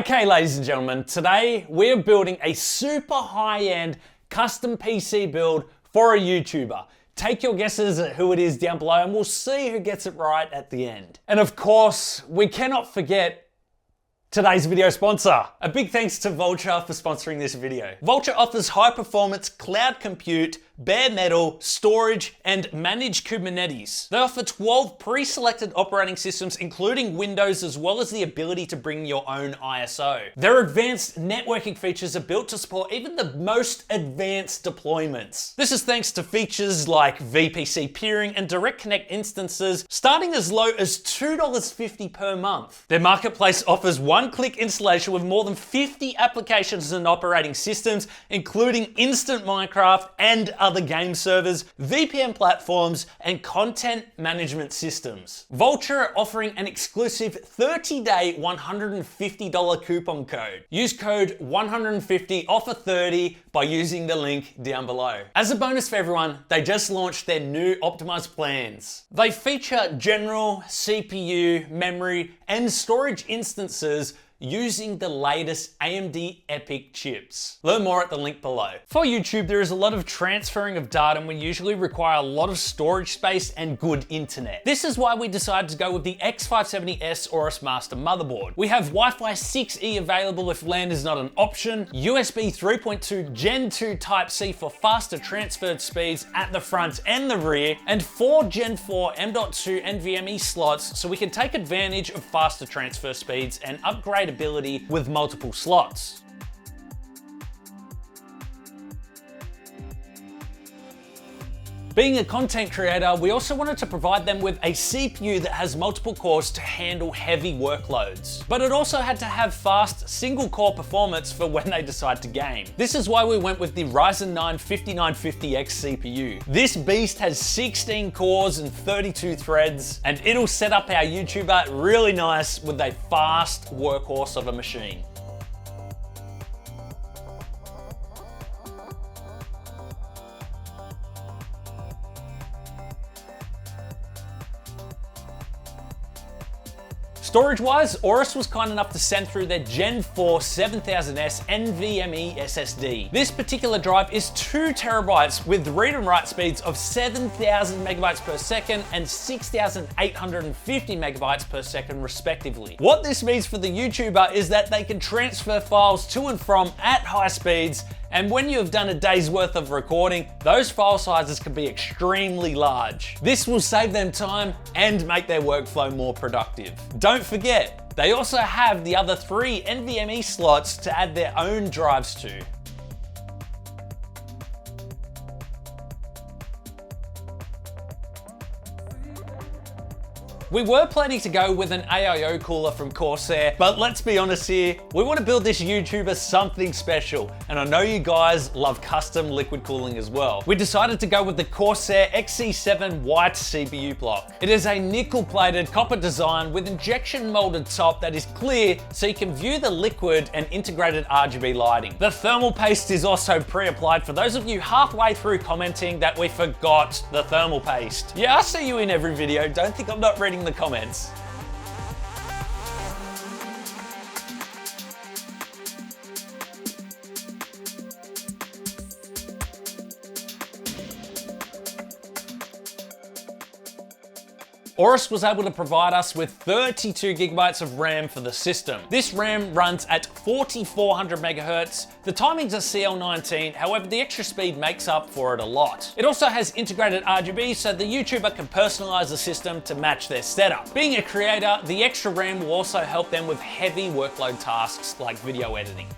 Okay, ladies and gentlemen, today we're building a super high-end custom PC build for a YouTuber. Take your guesses at who it is down below and we'll see who gets it right at the end. And of course, we cannot forget today's video sponsor. A big thanks to Vultr for sponsoring this video. Vultr offers high-performance cloud compute, bare metal, storage, and managed Kubernetes. They offer 12 pre-selected operating systems, including Windows, as well as the ability to bring your own ISO. Their advanced networking features are built to support even the most advanced deployments. This is thanks to features like VPC peering and direct connect instances, starting as low as $2.50 per month. Their marketplace offers one-click installation with more than 50 applications and operating systems, including instant Minecraft and other game servers, VPN platforms, and content management systems. Vultr are offering an exclusive 30-day $150 coupon code. Use code 150 offer 30 by using the link down below. As a bonus for everyone, they just launched their new optimized plans. They feature general CPU, memory, and storage instances using the latest AMD EPYC chips. Learn more at the link below. For YouTube, there is a lot of transferring of data and we usually require a lot of storage space and good internet. This is why we decided to go with the X570S Aorus Master motherboard. We have Wi-Fi 6E available if LAN is not an option, USB 3.2 Gen 2 Type-C for faster transferred speeds at the front and the rear, and 4 Gen 4 M.2 NVMe slots so we can take advantage of faster transfer speeds and upgrade ability with multiple slots. Being a content creator, we also wanted to provide them with a CPU that has multiple cores to handle heavy workloads. But it also had to have fast single-core performance for when they decide to game. This is why we went with the Ryzen 9 5950X CPU. This beast has 16 cores and 32 threads, and it'll set up our YouTuber really nice with a fast workhorse of a machine. Storage-wise, Aorus was kind enough to send through their Gen 4 7000S NVMe SSD. This particular drive is 2 terabytes with read and write speeds of 7,000 megabytes per second and 6,850 megabytes per second respectively. What this means for the YouTuber is that they can transfer files to and from at high speeds, and when you have done a day's worth of recording, those file sizes can be extremely large. This will save them time and make their workflow more productive. Don't forget, they also have the other 3 NVMe slots to add their own drives to. We were planning to go with an AIO cooler from Corsair, but let's be honest here, we want to build this YouTuber something special, and I know you guys love custom liquid cooling as well. We decided to go with the Corsair XC7 white CPU block. It is a nickel-plated copper design with injection molded top that is clear so you can view the liquid and integrated RGB lighting. The thermal paste is also pre-applied for those of you halfway through commenting that we forgot the thermal paste. Yeah, I see you in every video, don't think I'm not reading the comments. Aorus was able to provide us with 32 gigabytes of RAM for the system. This RAM runs at 4400 megahertz. The timing's a CL19, however the extra speed makes up for it a lot. It also has integrated RGB so the YouTuber can personalize the system to match their setup. Being a creator, the extra RAM will also help them with heavy workload tasks like video editing.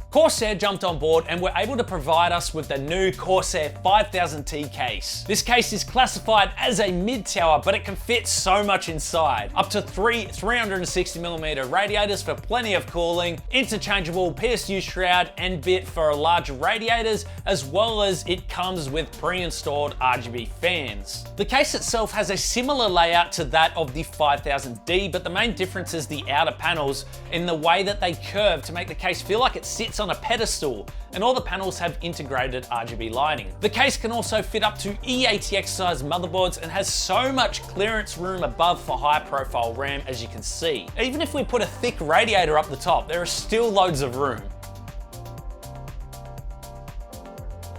Corsair jumped on board and were able to provide us with the new Corsair 5000T case. This case is classified as a mid-tower, but it can fit so much inside. Up to three 360mm radiators for plenty of cooling, interchangeable PSU shroud and bit for larger radiators, as well as it comes with pre-installed RGB fans. The case itself has a similar layout to that of the 5000D, but the main difference is the outer panels in the way that they curve to make the case feel like it sits on a pedestal, and all the panels have integrated RGB lighting. The case can also fit up to eATX size motherboards and has so much clearance room above for high profile RAM, as you can see. Even if we put a thick radiator up the top, there is still loads of room.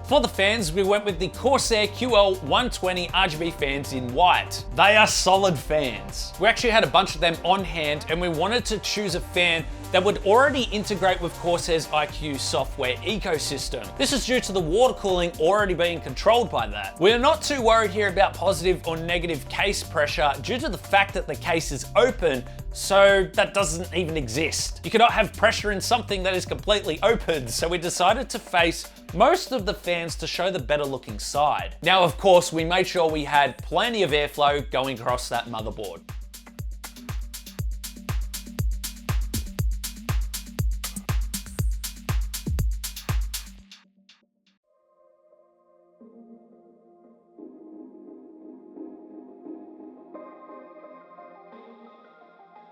For the fans, we went with the Corsair QL 120 RGB fans in white. They are solid fans. We actually had a bunch of them on hand and we wanted to choose a fan that would already integrate with Corsair's IQ software ecosystem. This is due to the water cooling already being controlled by that. We're not too worried here about positive or negative case pressure due to the fact that the case is open, so that doesn't even exist. You cannot have pressure in something that is completely open, so we decided to face most of the fans to show the better looking side. Now, of course, we made sure we had plenty of airflow going across that motherboard.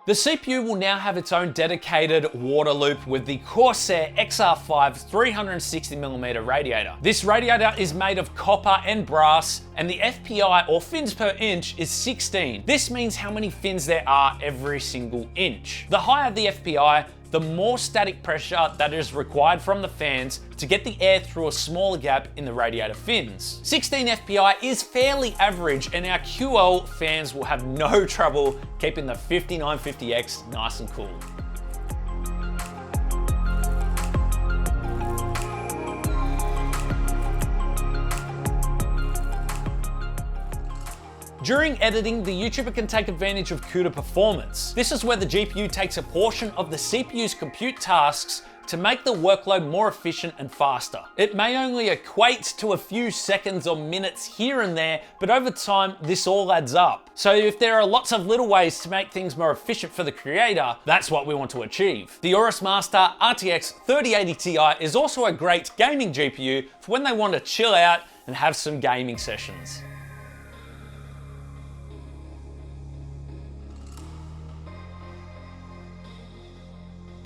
The CPU will now have its own dedicated water loop with the Corsair XR5 360mm radiator. This radiator is made of copper and brass, and the FPI, or fins per inch, is 16. This means how many fins there are every single inch. The higher the FPI, the more static pressure that is required from the fans to get the air through a smaller gap in the radiator fins. 16 FPI is fairly average, and our QL fans will have no trouble keeping the 5950X nice and cool. During editing, the YouTuber can take advantage of CUDA performance. This is where the GPU takes a portion of the CPU's compute tasks to make the workload more efficient and faster. It may only equate to a few seconds or minutes here and there, but over time, this all adds up. So if there are lots of little ways to make things more efficient for the creator, that's what we want to achieve. The Aorus Master RTX 3080 Ti is also a great gaming GPU for when they want to chill out and have some gaming sessions.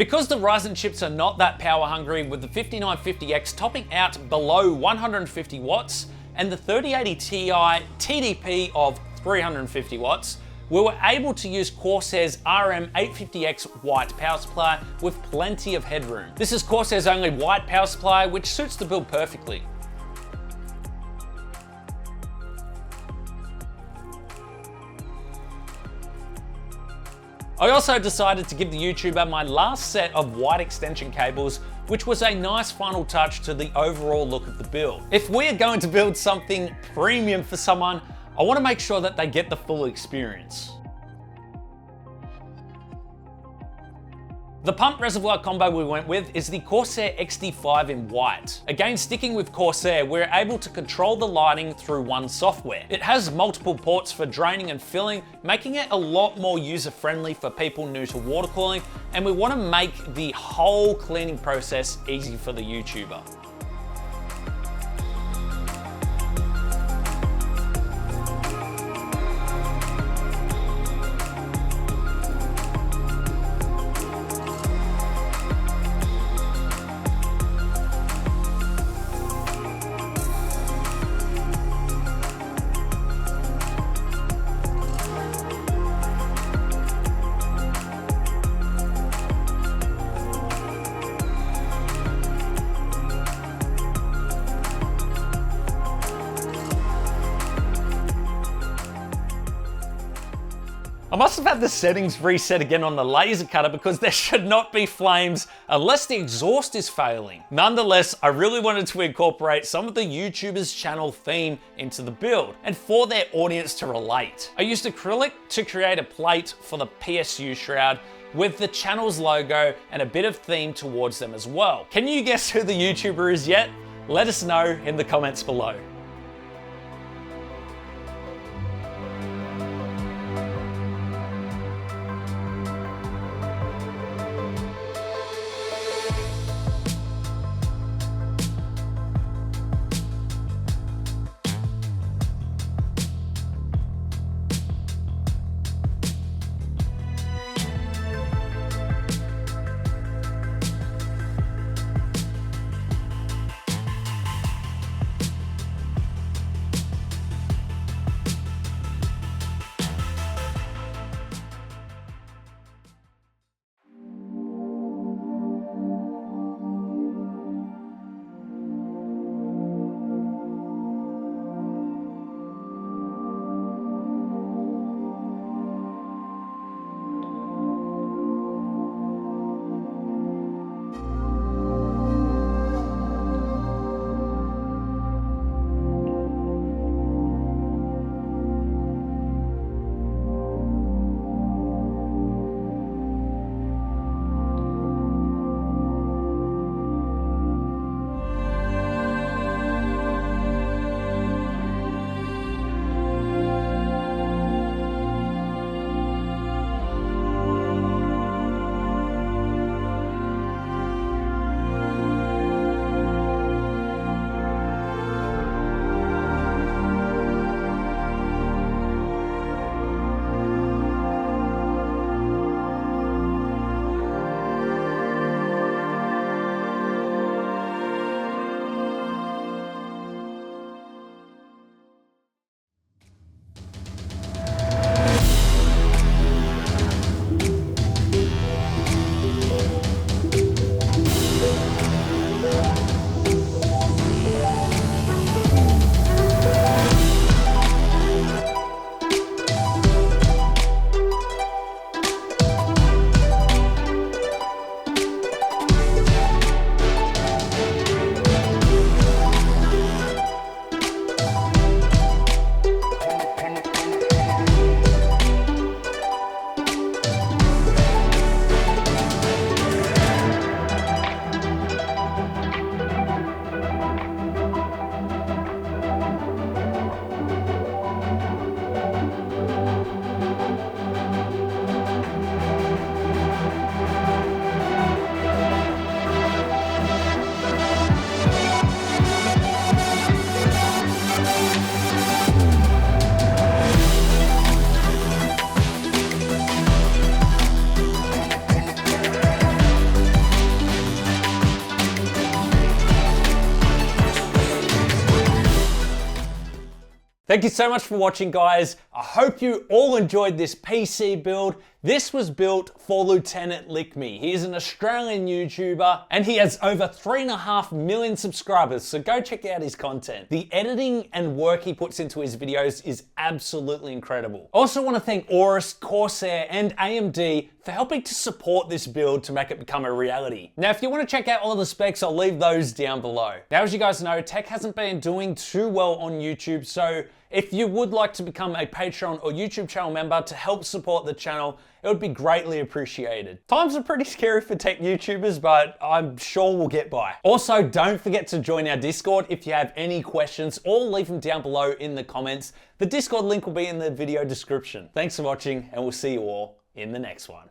Because the Ryzen chips are not that power hungry, with the 5950X topping out below 150 watts and the 3080 Ti TDP of 350 watts, we were able to use Corsair's RM850X white power supply with plenty of headroom. This is Corsair's only white power supply, which suits the build perfectly. I also decided to give the YouTuber my last set of white extension cables, which was a nice final touch to the overall look of the build. If we are going to build something premium for someone, I want to make sure that they get the full experience. The pump reservoir combo we went with is the Corsair XD5 in white. Again, sticking with Corsair, we're able to control the lighting through one software. It has multiple ports for draining and filling, making it a lot more user-friendly for people new to water cooling, and we want to make the whole cleaning process easy for the YouTuber. I must have had the settings reset again on the laser cutter because there should not be flames unless the exhaust is failing. Nonetheless, I really wanted to incorporate some of the YouTuber's channel theme into the build and for their audience to relate. I used acrylic to create a plate for the PSU shroud, with the channel's logo and a bit of theme towards them as well. Can you guess who the YouTuber is yet? Let us know in the comments below. Thank you so much for watching, guys. I hope you all enjoyed this PC build. This was built for Lieutenant Lickme. He is an Australian YouTuber and he has over 3.5 million subscribers, so go check out his content. The editing and work he puts into his videos is absolutely incredible. I also want to thank Aorus, Corsair and AMD for helping to support this build to make it become a reality. Now, if you want to check out all of the specs, I'll leave those down below. Now, as you guys know, tech hasn't been doing too well on YouTube, so if you would like to become a Patreon or YouTube channel member to help support the channel, it would be greatly appreciated. Times are pretty scary for tech YouTubers, but I'm sure we'll get by. Also, don't forget to join our Discord if you have any questions, or leave them down below in the comments. The Discord link will be in the video description. Thanks for watching, and we'll see you all in the next one.